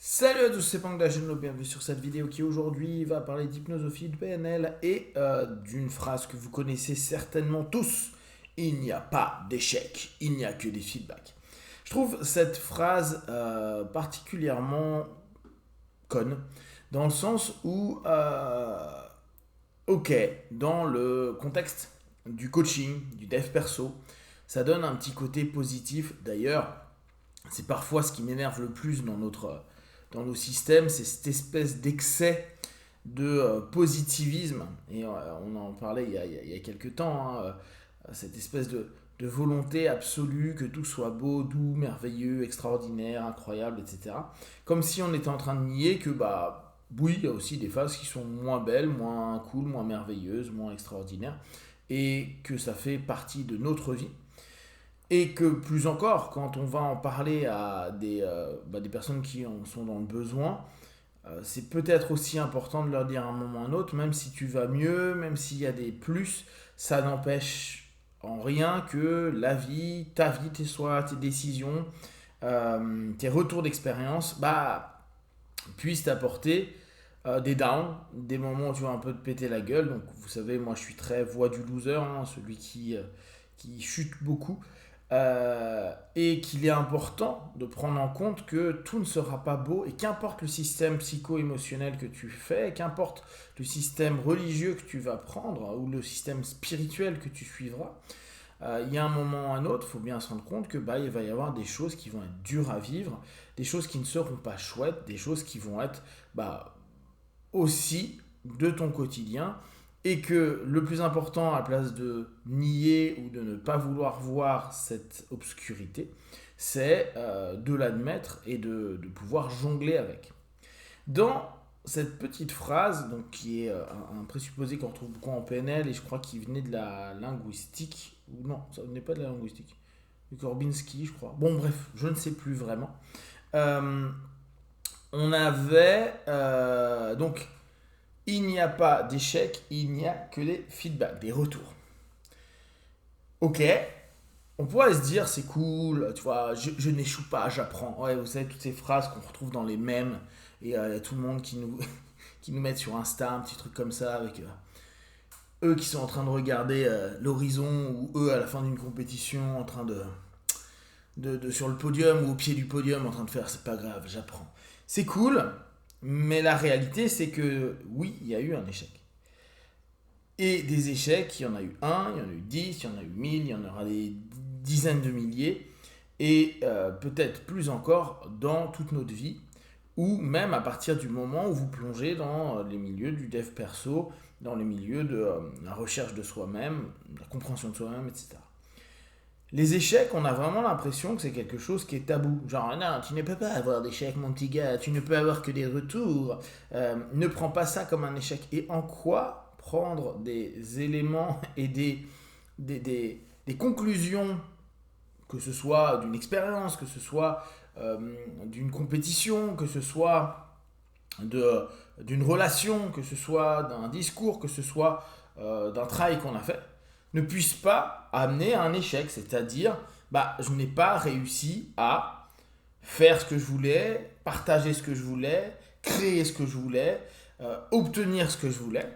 Salut à tous, c'est Pang de la chaîne, bienvenue sur cette vidéo qui aujourd'hui va parler d'hypnosophie, de PNL et d'une phrase que vous connaissez certainement tous. Il n'y a pas d'échec, il n'y a que des feedbacks. Je trouve cette phrase particulièrement conne, dans le sens où, ok, dans le contexte du coaching, du dev perso, ça donne un petit côté positif. D'ailleurs, c'est parfois ce qui m'énerve le plus dans nos systèmes, c'est cette espèce d'excès de positivisme. Et on en parlait il y a quelques temps, hein, cette espèce de volonté absolue que tout soit beau, doux, merveilleux, extraordinaire, incroyable, etc. Comme si on était en train de nier que, bah, oui, il y a aussi des phases qui sont moins belles, moins cool, moins merveilleuses, moins extraordinaires, et que ça fait partie de notre vie. Et que plus encore, quand on va en parler à des personnes qui en sont dans le besoin, c'est peut-être aussi important de leur dire à un moment ou à un autre, même si tu vas mieux, même s'il y a des plus, ça n'empêche en rien que la vie, ta vie, tes choix, tes décisions, tes retours d'expérience, bah, puissent t'apporter des downs, des moments où tu vas un peu te péter la gueule. Donc vous savez, moi je suis très voix du loser, hein, celui qui chute beaucoup. Et qu'il est important de prendre en compte que tout ne sera pas beau et qu'importe le système psycho-émotionnel que tu fais, qu'importe le système religieux que tu vas prendre ou le système spirituel que tu suivras, il y a un moment ou un autre, il faut bien se rendre compte que bah, il va y avoir des choses qui vont être dures à vivre, des choses qui ne seront pas chouettes, des choses qui vont être bah, aussi de ton quotidien et que le plus important, à la place de nier ou de ne pas vouloir voir cette obscurité, c'est de l'admettre et de pouvoir jongler avec. Dans cette petite phrase, donc, qui est un présupposé qu'on retrouve beaucoup en PNL, et je crois qu'il venait de la linguistique, ou non, ça venait pas de la linguistique, de Korbinski, je crois. Bon, bref, je ne sais plus vraiment. Euh, on avait donc il n'y a pas d'échec, il n'y a que des feedbacks, des retours. Ok, on pourrait se dire c'est cool, tu vois, je n'échoue pas, j'apprends. Ouais, vous savez, toutes ces phrases qu'on retrouve dans les mèmes, et y a tout le monde qui nous, qui nous met sur Insta un petit truc comme ça, avec eux qui sont en train de regarder l'horizon, ou eux à la fin d'une compétition, en train de sur le podium, ou au pied du podium, en train de faire c'est pas grave, j'apprends. C'est cool, mais la réalité c'est que oui, il y a eu un échec. Et des échecs, il y en a eu un, il y en a eu 10, il y en a eu 1000, il y en aura des dizaines de milliers, et peut-être plus encore dans toute notre vie, ou même à partir du moment où vous plongez dans les milieux du dev perso, dans les milieux de la recherche de soi-même, de la compréhension de soi-même, etc. Les échecs, on a vraiment l'impression que c'est quelque chose qui est tabou. Genre, non, tu ne peux pas avoir d'échecs, mon petit gars, tu ne peux avoir que des retours. Ne prends pas ça comme un échec. Et en quoi prendre des éléments et des conclusions, que ce soit d'une expérience, que ce soit d'une compétition, que ce soit d'une relation, que ce soit d'un discours, que ce soit d'un travail qu'on a fait, ne puisse pas amener à un échec. C'est-à-dire, bah, je n'ai pas réussi à faire ce que je voulais, partager ce que je voulais, créer ce que je voulais, obtenir ce que je voulais.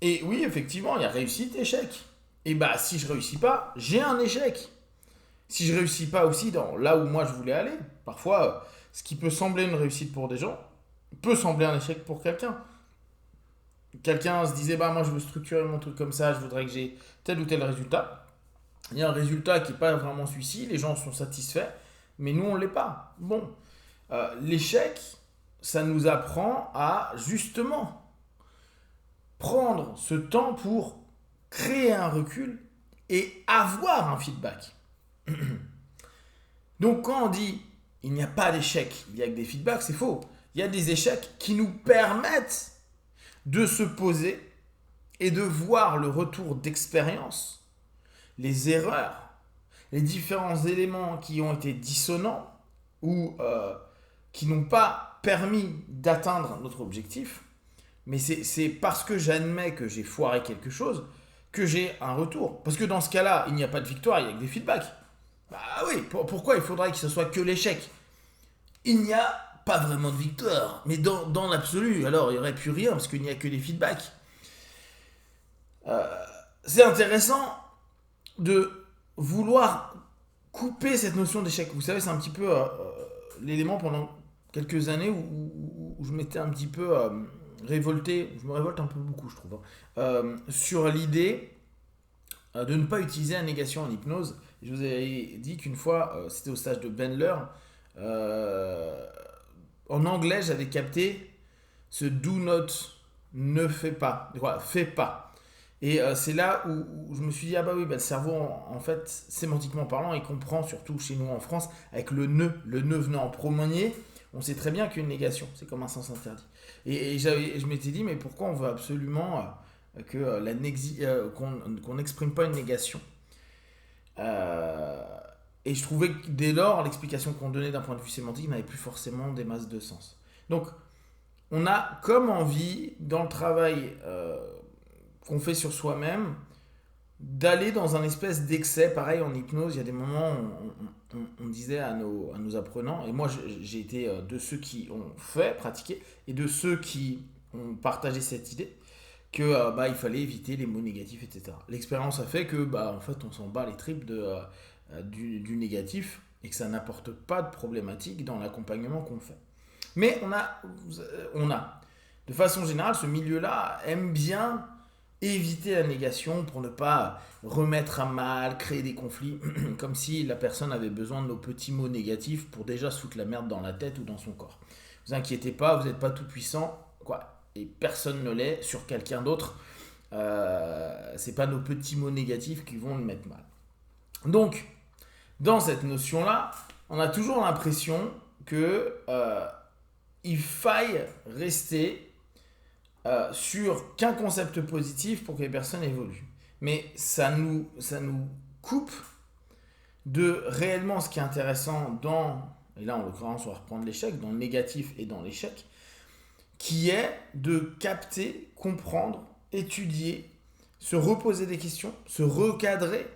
Et oui, effectivement, il y a réussite, échec. Et bah, si je réussis pas, j'ai un échec. Si je réussis pas aussi dans là où moi je voulais aller, parfois, ce qui peut sembler une réussite pour des gens peut sembler un échec pour quelqu'un. Quelqu'un se disait, bah moi je veux structurer mon truc comme ça, je voudrais que j'ai tel ou tel résultat. Il y a un résultat qui n'est pas vraiment celui-ci, les gens sont satisfaits, mais nous on ne l'est pas. Bon, l'échec, ça nous apprend à justement prendre ce temps pour créer un recul et avoir un feedback. Donc quand on dit il n'y a pas d'échec, il n'y a que des feedbacks, c'est faux. Il y a des échecs qui nous permettent de se poser et de voir le retour d'expérience, les erreurs, les différents éléments qui ont été dissonants ou qui n'ont pas permis d'atteindre notre objectif. Mais c'est parce que j'admets que j'ai foiré quelque chose que j'ai un retour. Parce que dans ce cas-là, il n'y a pas de victoire, il n'y a que des feedbacks. Bah oui, pourquoi il faudrait que ce soit que l'échec? Il n'y a pas vraiment de victoire. Mais dans l'absolu, alors il n'y aurait plus rien parce qu'il n'y a que des feedbacks. C'est intéressant de vouloir couper cette notion d'échec. Vous savez, c'est un petit peu l'élément pendant quelques années où je m'étais un petit peu révolté. Je me révolte un peu beaucoup, je trouve, sur l'idée de ne pas utiliser la négation en hypnose. Je vous ai dit qu'une fois, c'était au stage de Bandler, en anglais, j'avais capté ce do not, ne fais pas, voilà, fais pas. Et c'est là où je me suis dit, ah bah oui, bah, le cerveau, en fait, sémantiquement parlant, il comprend, surtout chez nous en France, avec le ne venant en premier, on sait très bien qu'une négation, c'est comme un sens interdit. Et je m'étais dit, mais pourquoi on veut absolument qu'on n'exprime pas une négation. Et je trouvais que dès lors, l'explication qu'on donnait d'un point de vue sémantique n'avait plus forcément des masses de sens. Donc, on a comme envie, dans le travail qu'on fait sur soi-même, d'aller dans un espèce d'excès. Pareil, en hypnose, il y a des moments où on disait à nos apprenants, et moi j'ai été de ceux qui ont fait, pratiqué, et de ceux qui ont partagé cette idée, que il fallait éviter les mots négatifs, etc. L'expérience a fait que en fait, on s'en bat les tripes du négatif et que ça n'apporte pas de problématique dans l'accompagnement qu'on fait. Mais on a, de façon générale, ce milieu-là aime bien éviter la négation pour ne pas remettre à mal, créer des conflits, comme si la personne avait besoin de nos petits mots négatifs pour déjà se foutre la merde dans la tête ou dans son corps. Ne vous inquiétez pas, vous n'êtes pas tout puissant, quoi. Et personne ne l'est sur quelqu'un d'autre. C'est pas nos petits mots négatifs qui vont le mettre mal. Donc, dans cette notion-là, on a toujours l'impression que il faille rester sur qu'un concept positif pour que les personnes évoluent. Mais ça nous coupe de réellement ce qui est intéressant et là en l'occurrence on va reprendre l'échec, dans le négatif et dans l'échec, qui est de capter, comprendre, étudier, se reposer des questions, se recadrer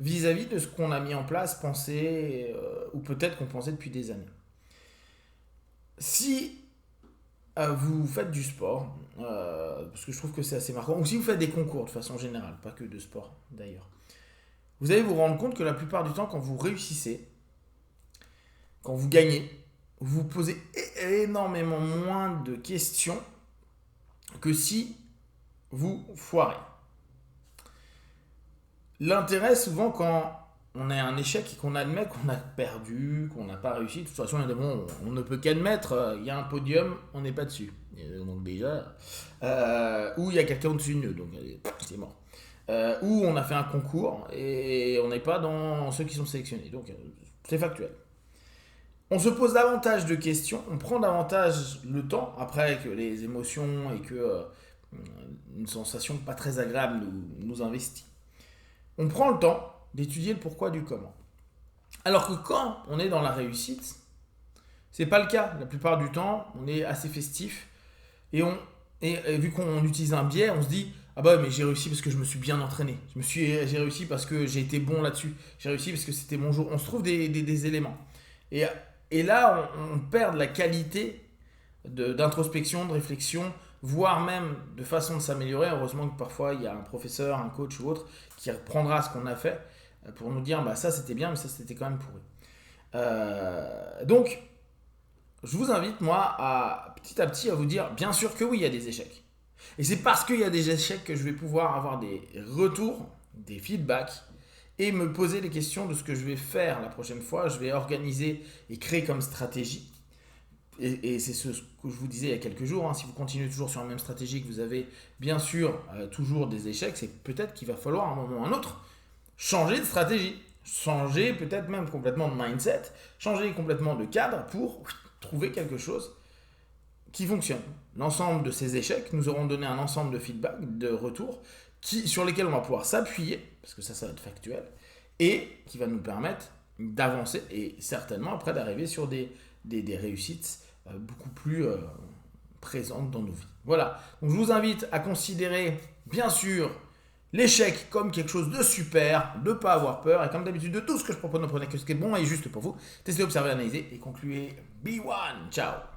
vis-à-vis de ce qu'on a mis en place, pensé, ou peut-être qu'on pensait depuis des années. Si vous faites du sport, parce que je trouve que c'est assez marquant, ou si vous faites des concours de façon générale, pas que de sport d'ailleurs, vous allez vous rendre compte que la plupart du temps, quand vous réussissez, quand vous gagnez, vous posez énormément moins de questions que si vous foirez. L'intérêt, souvent, quand on a un échec et qu'on admet qu'on a perdu, qu'on n'a pas réussi, de toute façon, on ne peut qu'admettre, il y a un podium, on n'est pas dessus. Donc déjà, ou il y a quelqu'un au-dessus de nous, donc c'est mort. Ou on a fait un concours et on n'est pas dans ceux qui sont sélectionnés. Donc c'est factuel. On se pose davantage de questions, on prend davantage le temps, après que les émotions et que une sensation pas très agréable nous investit. On prend le temps d'étudier le pourquoi du comment. Alors que quand on est dans la réussite, c'est pas le cas. La plupart du temps, on est assez festif et vu qu'on utilise un biais, on se dit ah bah mais j'ai réussi parce que je me suis bien entraîné. J'ai réussi parce que j'ai été bon là-dessus. J'ai réussi parce que c'était mon jour. On se trouve des éléments. Et là, on perd de la qualité d'introspection, de réflexion, voire même de façon de s'améliorer. Heureusement que parfois, il y a un professeur, un coach ou autre qui reprendra ce qu'on a fait pour nous dire bah, ça c'était bien, mais ça c'était quand même pourri. Donc, je vous invite, moi, petit à petit à vous dire bien sûr que oui, il y a des échecs. Et c'est parce qu'il y a des échecs que je vais pouvoir avoir des retours, des feedbacks, et me poser les questions de ce que je vais faire la prochaine fois. Je vais organiser et créer comme stratégie. Et c'est ce que je vous disais il y a quelques jours. Hein, si vous continuez toujours sur la même stratégie, que vous avez bien sûr toujours des échecs, c'est peut-être qu'il va falloir à un moment ou à un autre changer de stratégie. Changer peut-être même complètement de mindset. Changer complètement de cadre pour trouver quelque chose qui fonctionne. L'ensemble de ces échecs nous auront donné un ensemble de feedback, de retours, sur lesquels on va pouvoir s'appuyer, parce que ça va être factuel, et qui va nous permettre d'avancer et certainement après d'arriver sur des réussites beaucoup plus présentes dans nos vies. Voilà, donc je vous invite à considérer bien sûr l'échec comme quelque chose de super, de ne pas avoir peur, et comme d'habitude, de tout ce que je propose, ne prenez que ce qui est bon et juste pour vous. Testez, observez, analysez et concluez. Be one. Ciao.